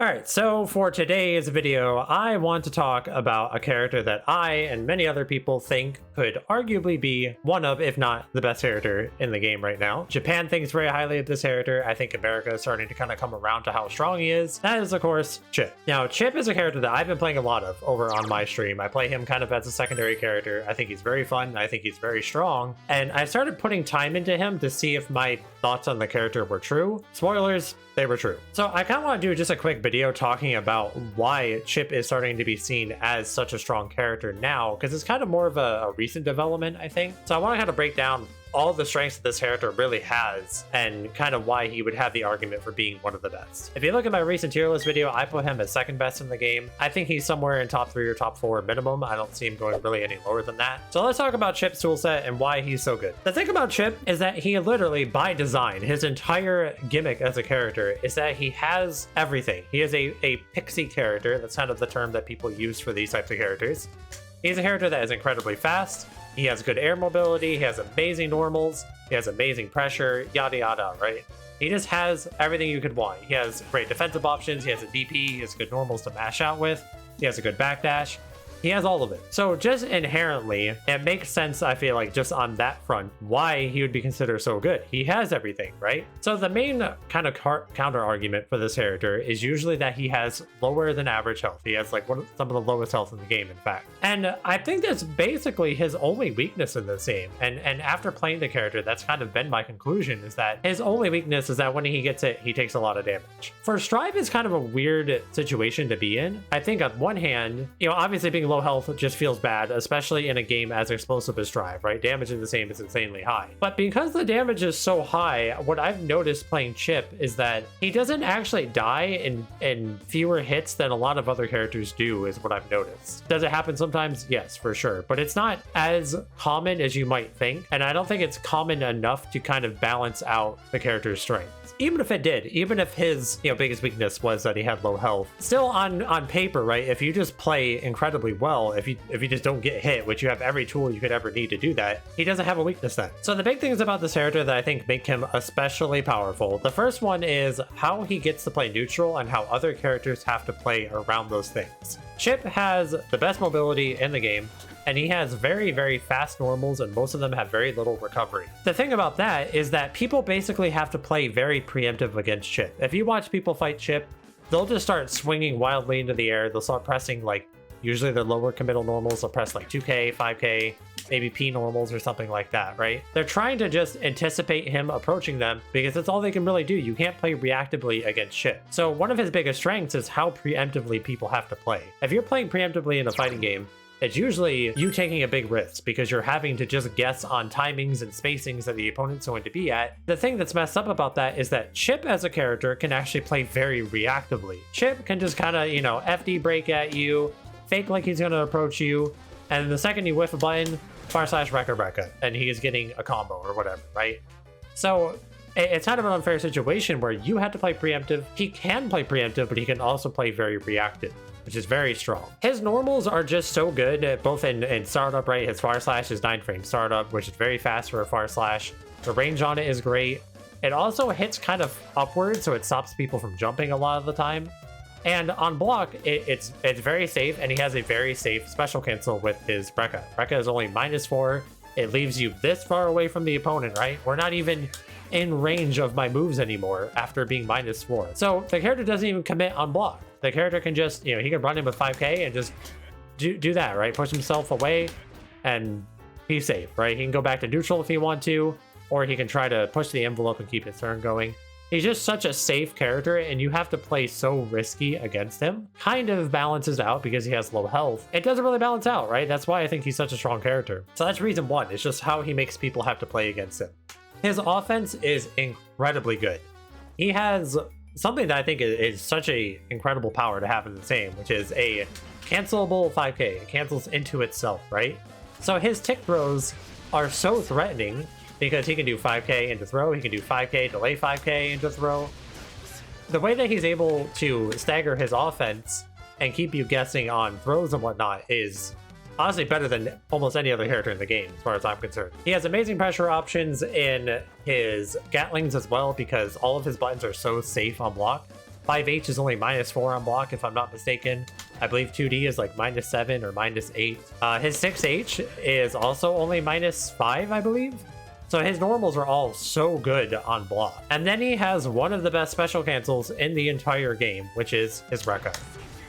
Alright, so for today's video, I want to talk about a character that I and many other people think could arguably be one of, if not the best character in the game right now. Japan thinks very highly of this character. I think America is starting to kind of come around to how strong he is. That is, of course, Chipp. Now, Chipp is a character that I've been playing a lot of over on my stream. I play him kind of as a secondary character. I think he's very fun. I think he's very strong. And I started putting time into him to see if my thoughts on the character were true. Spoilers, they were true. So I kind of want to do just a quick video talking about why Chipp is starting to be seen as such a strong character now, because it's kind of more of a recent development, I think. So I want to kind of break down all the strengths that this character really has and kind of why he would have the argument for being one of the best. If you look at my recent tier list video, I put him as second best in the game. I think he's somewhere in top 3 or top 4 minimum. I don't see him going really any lower than that. So let's talk about Chipp's toolset and why he's so good. The thing about Chipp is that he literally, by design, his entire gimmick as a character is that he has everything. He is a pixie character. That's kind of the term that people use for these types of characters. He's a character that is incredibly fast. He has good air mobility, he has amazing normals, he has amazing pressure, yada yada, right? He just has everything you could want. He has great defensive options, he has a DP, he has good normals to mash out with, he has a good backdash. He has all of it. So just inherently, it makes sense, I feel like, just on that front, why he would be considered so good. He has everything, right? So the main kind of counter argument for this character is usually that he has lower than average health. He has like some of the lowest health in the game, in fact. And I think that's basically his only weakness in this game. And after playing the character, that's kind of been my conclusion, is that his only weakness is that when he gets hit, he takes a lot of damage. For Strive is kind of a weird situation to be in. I think on one hand, obviously being low health just feels bad, especially in a game as explosive as Strive, right? Damage in the same is insanely high. But because the damage is so high, what I've noticed playing Chipp is that he doesn't actually die in fewer hits than a lot of other characters do, is what I've noticed. Does it happen sometimes? Yes, for sure. But it's not as common as you might think. And I don't think it's common enough to kind of balance out the character's strengths. Even if it did, even if his biggest weakness was that he had low health, still on paper, right? If you just play incredibly well, if you just don't get hit, which you have every tool you could ever need to do that, he doesn't have a weakness then. So the big things about this character that I think make him especially powerful, the first one is how he gets to play neutral and how other characters have to play around those things. Chipp has the best mobility in the game, and he has very, very fast normals, and most of them have very little recovery. The thing about that is that people basically have to play very preemptive against Chipp. If you watch people fight Chipp, they'll just start swinging wildly into the air. They'll start pressing usually their lower committal normals. They'll press 2k, 5k, maybe P normals or something like that, right? They're trying to just anticipate him approaching them because that's all they can really do. You can't play reactively against Chipp. So one of his biggest strengths is how preemptively people have to play. If you're playing preemptively in a fighting game, it's usually you taking a big risk because you're having to just guess on timings and spacings that the opponent's going to be at. The thing that's messed up about that is that Chipp as a character can actually play very reactively. Chipp can just kind of, FD break at you, fake like he's going to approach you, and the second you whiff a button, /Rekka, and he is getting a combo or whatever, right? So it's kind of an unfair situation where you have to play preemptive. He can play preemptive, but he can also play very reactive, which is very strong. His normals are just so good, both in startup, right? His /slash is 9 frame startup, which is very fast for a /slash. The range on it is great. It also hits kind of upward, so it stops people from jumping a lot of the time. And on block, it's very safe, and he has a very safe special cancel with his Rekka. Rekka is only -4. It leaves you this far away from the opponent, right? We're not even in range of my moves anymore after being -4. So the character doesn't even commit on block. The character can just, he can run in with 5k and just do that, right? Push himself away and he's safe, right? He can go back to neutral if he wants to, or he can try to push the envelope and keep his turn going. He's just such a safe character, and you have to play so risky against him. Kind of balances out because he has low health. It doesn't really balance out, right? That's why I think he's such a strong character. So that's reason one. It's just how he makes people have to play against him. His offense is incredibly good. He has something that I think is such a incredible power to have in the game, which is a cancelable 5k. It cancels into itself, right? So his tick throws are so threatening because he can do 5k into throw, he can do 5k, delay 5k into throw. The way that he's able to stagger his offense and keep you guessing on throws and whatnot is honestly better than almost any other character in the game, as far as I'm concerned. He has amazing pressure options in his Gatlings as well, because all of his buttons are so safe on block. 5H is only -4 on block, if I'm not mistaken. I believe 2D is like -7 or -8. His 6H is also only -5, I believe. So his normals are all so good on block. And then he has one of the best special cancels in the entire game, which is his Rekka.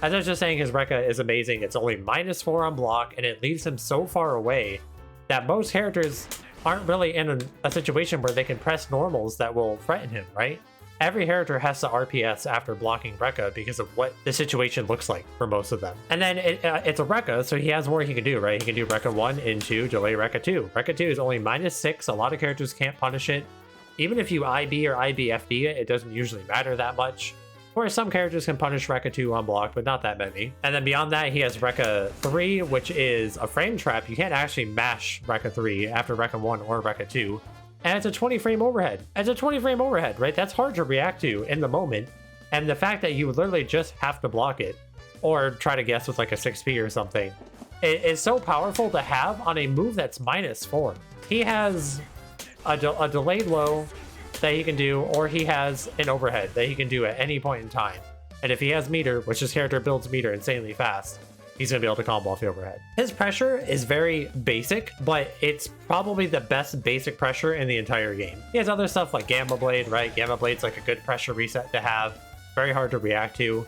As I was just saying, his Rekka is amazing. It's only -4 on block, and it leaves him so far away that most characters aren't really in a situation where they can press normals that will threaten him, right? Every character has to RPS after blocking Rekka because of what the situation looks like for most of them. And then it's a Rekka, so he has more he can do, right? He can do Rekka 1 into delay Rekka 2. Rekka 2 is only -6. A lot of characters can't punish it. Even if you IB or IBFD it, it doesn't usually matter that much. Whereas some characters can punish Rekka 2 on block, but not that many. And then beyond that, he has Rekka 3, which is a frame trap. You can't actually mash Rekka 3 after Rekka 1 or Rekka 2. And it's a 20 frame overhead. It's a 20 frame overhead, right? That's hard to react to in the moment. And the fact that you would literally just have to block it or try to guess with like a 6P or something, it is so powerful to have on a move that's -4. He has a delayed low that he can do, or he has an overhead that he can do at any point in time. And if he has meter, which his character builds meter insanely fast, he's gonna be able to combo off the overhead. His pressure is very basic, but it's probably the best basic pressure in the entire game. He has other stuff like Gamma Blade, right? Gamma Blade's like a good pressure reset to have, very hard to react to.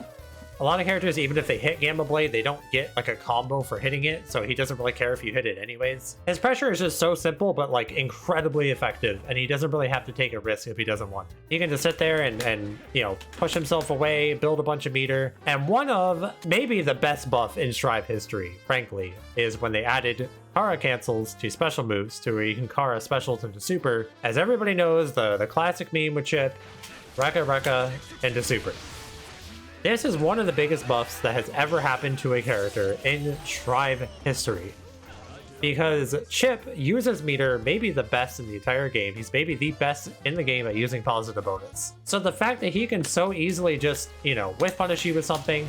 A lot of characters, even if they hit Gamma Blade, they don't get like a combo for hitting it, so he doesn't really care if you hit it anyways. His pressure is just so simple, but like incredibly effective, and he doesn't really have to take a risk if he doesn't want to. He can just sit there and you know, push himself away, build a bunch of meter. And one of maybe the best buff in Strive history, frankly, is when they added Kara cancels to special moves to where you can Kara specials into super. As everybody knows, the classic meme with Chipp, Rekka into super. This is one of the biggest buffs that has ever happened to a character in Strive history. Because Chipp uses meter maybe the best in the entire game. He's maybe the best in the game at using positive bonus. So the fact that he can so easily just, you know, whiff punish you with something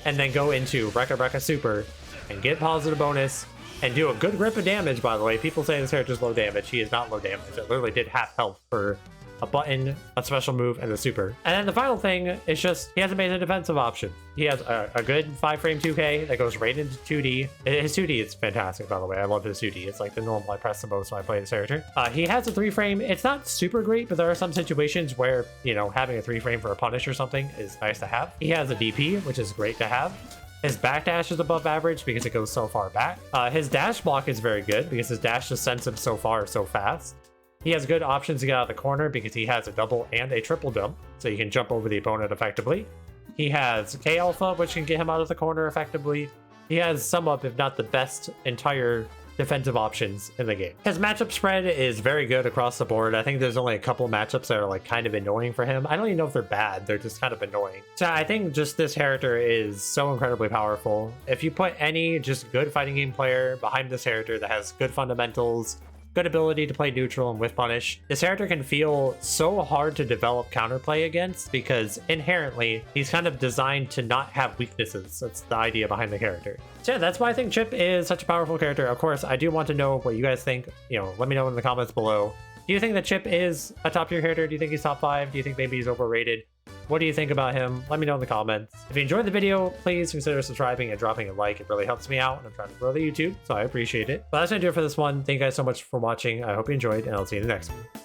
and then go into Rekka super and get positive bonus and do a good grip of damage, by the way. People say this character's low damage. He is not low damage. It literally did half health for a button, a special move, and a super. And then the final thing is just he has a amazing defensive option. He has a good 5-frame 2K that goes right into 2D. His 2D is fantastic, by the way. I love his 2D. It's like the normal I press the most when I play this character. He has a 3-frame. It's not super great, but there are some situations where, you know, having a 3-frame for a punish or something is nice to have. He has a DP, which is great to have. His backdash is above average because it goes so far back. His dash block is very good because his dash just sends him so far so fast. He has good options to get out of the corner because he has a double and a triple jump, so you can jump over the opponent effectively. He has K Alpha, which can get him out of the corner effectively. He has some of, if not the best, entire defensive options in the game. His matchup spread is very good across the board. I think there's only a couple matchups that are like kind of annoying for him. I don't even know if they're bad, they're just kind of annoying. So I think just this character is so incredibly powerful. If you put any just good fighting game player behind this character that has good fundamentals, good ability to play neutral and whiff punish, this character can feel so hard to develop counterplay against because inherently he's kind of designed to not have weaknesses. That's the idea behind the character. So yeah, that's why I think Chipp is such a powerful character. Of course, I do want to know what you guys think. You know, let me know in the comments below. Do you think that Chipp is a top tier character? Do you think he's top 5? Do you think maybe he's overrated? What do you think about him? Let me know in the comments. If you enjoyed the video, please consider subscribing and dropping a like. It really helps me out, and I'm trying to grow the YouTube, so I appreciate it. But that's gonna do it for this one. Thank you guys so much for watching. I hope you enjoyed, and I'll see you in the next one.